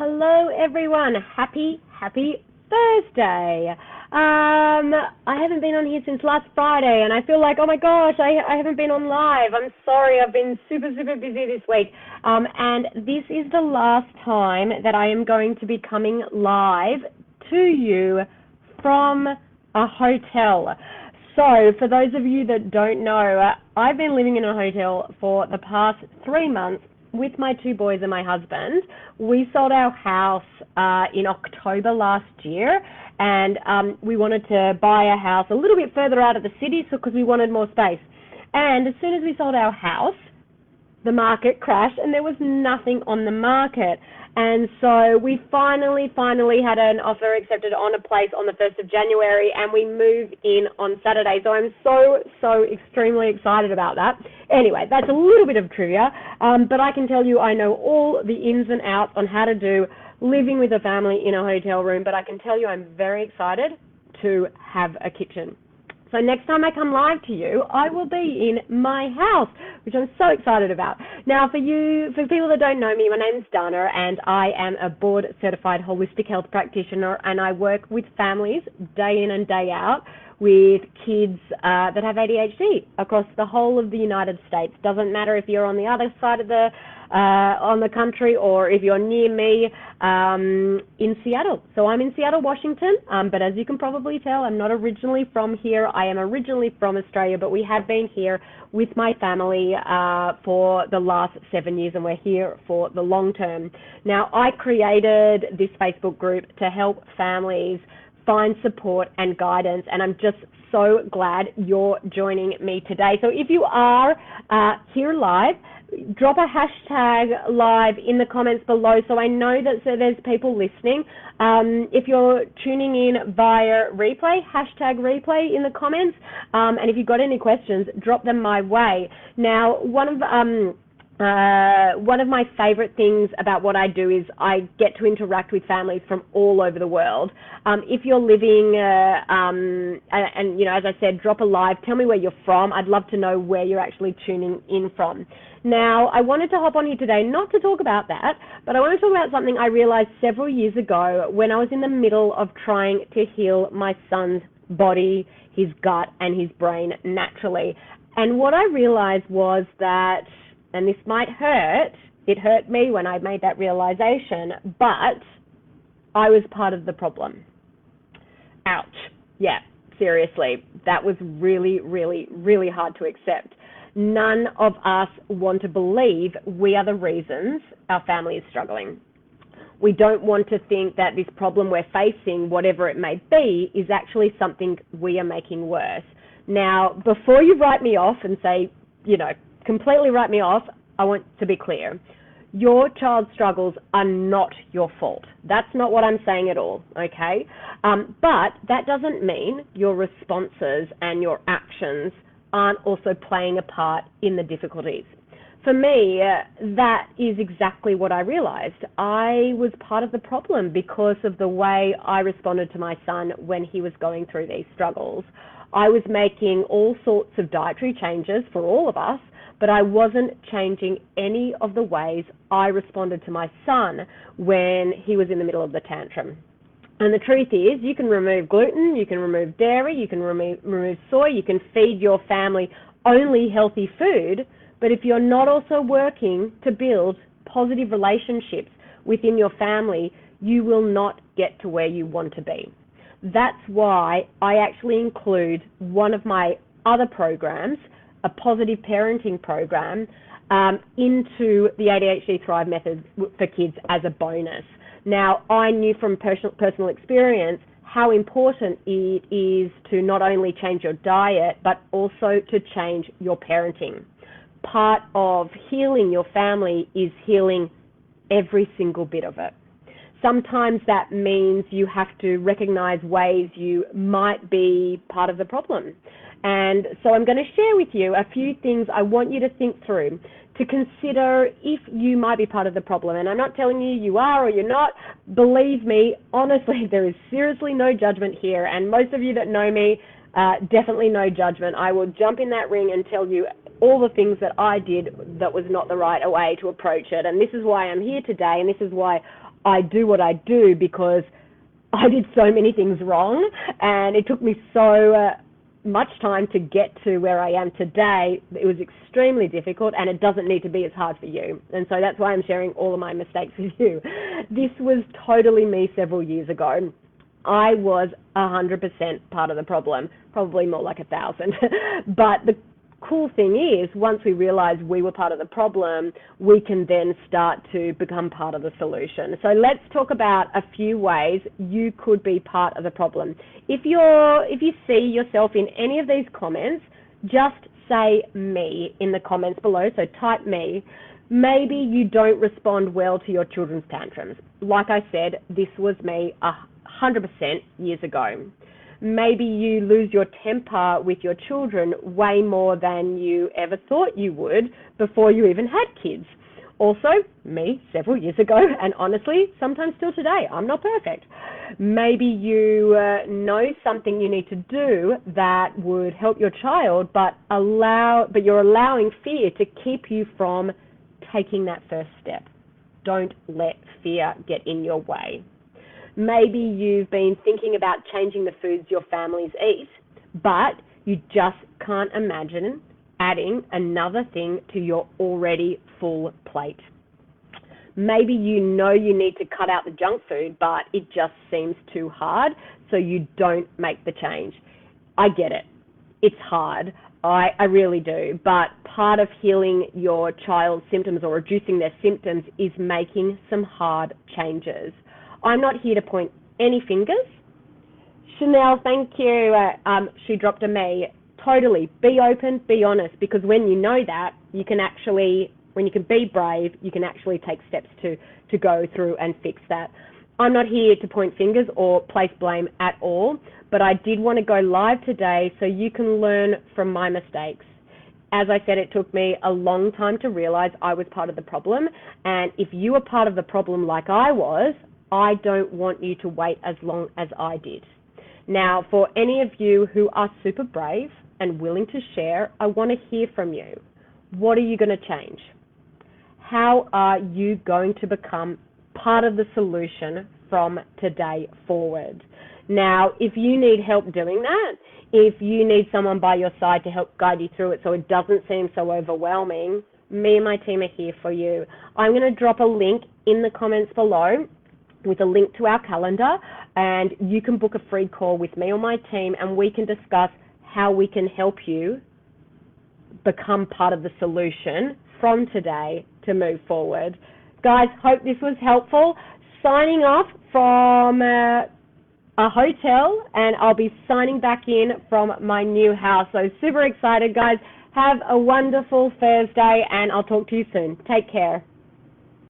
Hello, everyone. Happy Thursday. I haven't been on here since last Friday, and I feel like, oh my gosh, I haven't been on live. I'm sorry, I've been super busy this week. And this is the last time that I am going to be coming live to you from a hotel. So, for those of you that don't know, I've been living in a hotel for the past 3 months with my 2 boys and my husband. We sold our house in October last year, and we wanted to buy a house a little bit further out of the city because we wanted more space. And as soon as we sold our house, the market crashed and there was nothing on the market. And so we finally had an offer accepted on a place on the 1st of January, and we moved in on Saturday. So I'm so extremely excited about that. Anyway, that's a little bit of trivia, but I can tell you I know all the ins and outs on how to do living with a family in a hotel room, but I can tell you I'm very excited to have a kitchen. So next time I come live to you, I will be in my house, which I'm so excited about. Now, for people that don't know me, my name is Dana, and I am a board-certified holistic health practitioner, and I work with families day in and day out with kids that have ADHD across the whole of the United States. Doesn't matter if you're on the other side of the country or if you're near me in Seattle. So I'm in Seattle, Washington, but as you can probably tell, I'm not originally from here. I am originally from Australia, but we have been here with my family for the last 7 years, and we're here for the long term. Now, I created this Facebook group to help families find support and guidance, and I'm just so glad you're joining me today. So if you are here live, drop a hashtag live in the comments below so I know that there's people listening. If you're tuning in via replay, hashtag replay in the comments, and if you've got any questions, drop them my way. Now, one of my favorite things about what I do is I get to interact with families from all over the world. If you're living, and you know, as I said, drop a live, tell me where you're from. I'd love to know where you're actually tuning in from. Now, I wanted to hop on here today not to talk about that, but I want to talk about something I realized several years ago when I was in the middle of trying to heal my son's body, his gut, and his brain naturally. And what I realized was that, and this might hurt, it hurt me when I made that realization, but I was part of the problem. Ouch. Yeah, seriously, that was really hard to accept. None of us want to believe we are the reasons our family is struggling. We don't want to think that this problem we're facing, whatever it may be, is actually something we are making worse. Now, before you write me off and say, you know, completely write me off, I want to be clear. Your child's struggles are not your fault. That's not what I'm saying at all, okay? But that doesn't mean your responses and your actions aren't also playing a part in the difficulties. For me, that is exactly what I realized. I was part of the problem because of the way I responded to my son when he was going through these struggles. I was making all sorts of dietary changes for all of us, but I wasn't changing any of the ways I responded to my son when he was in the middle of the tantrum. And the truth is, you can remove gluten, you can remove dairy, you can remove soy, you can feed your family only healthy food, but if you're not also working to build positive relationships within your family, you will not get to where you want to be. That's why I actually include one of my other programs, a positive parenting program, into the ADHD Thrive method for kids as a bonus. Now, I knew from personal experience how important it is to not only change your diet, but also to change your parenting. Part of healing your family is healing every single bit of it. Sometimes that means you have to recognize ways you might be part of the problem. And so I'm going to share with you a few things I want you to think through to consider if you might be part of the problem. And I'm not telling you you are or you're not. Believe me, honestly, there is seriously no judgment here. And most of you that know me, definitely no judgment. I will jump in that ring and tell you all the things that I did that was not the right way to approach it. And this is why I'm here today, and this is why I do what I do because I did so many things wrong, and it took me so much time to get to where I am today. It was extremely difficult, and it doesn't need to be as hard for you. And so that's why I'm sharing all of my mistakes with you. This was totally me several years ago. I was 100% part of the problem, probably more like 1,000. But the cool thing is, once we realize we were part of the problem, we can then start to become part of the solution. So let's talk about a few ways you could be part of the problem. If you see yourself in any of these comments, just say me in the comments below. So type me. Maybe you don't respond well to your children's tantrums. Like I said, this was me 100% years ago. Maybe you lose your temper with your children way more than you ever thought you would before you even had kids. Also, me several years ago, and honestly, sometimes still today, I'm not perfect. Maybe you know something you need to do that would help your child, but you're allowing fear to keep you from taking that first step. Don't let fear get in your way. Maybe you've been thinking about changing the foods your families eat, but you just can't imagine adding another thing to your already full plate. Maybe you know you need to cut out the junk food, but it just seems too hard, so you don't make the change. I get it. It's hard. I really do. But part of healing your child's symptoms or reducing their symptoms is making some hard changes. I'm not here to point any fingers. Chanel, thank you. She dropped a me. Totally. Be open, be honest, because when you know that, when you can be brave, you can actually take steps to go through and fix that. I'm not here to point fingers or place blame at all, but I did want to go live today so you can learn from my mistakes. As I said, it took me a long time to realize I was part of the problem, and if you were part of the problem like I was, I don't want you to wait as long as I did. Now, for any of you who are super brave and willing to share, I want to hear from you. What are you going to change? How are you going to become part of the solution from today forward? Now, if you need help doing that, if you need someone by your side to help guide you through it so it doesn't seem so overwhelming, me and my team are here for you. I'm going to drop a link in the comments below with a link to our calendar, and you can book a free call with me or my team, and we can discuss how we can help you become part of the solution from today to move forward. Guys, hope this was helpful. Signing off from a hotel, and I'll be signing back in from my new house. So super excited, guys. Have a wonderful Thursday, and I'll talk to you soon. Take care.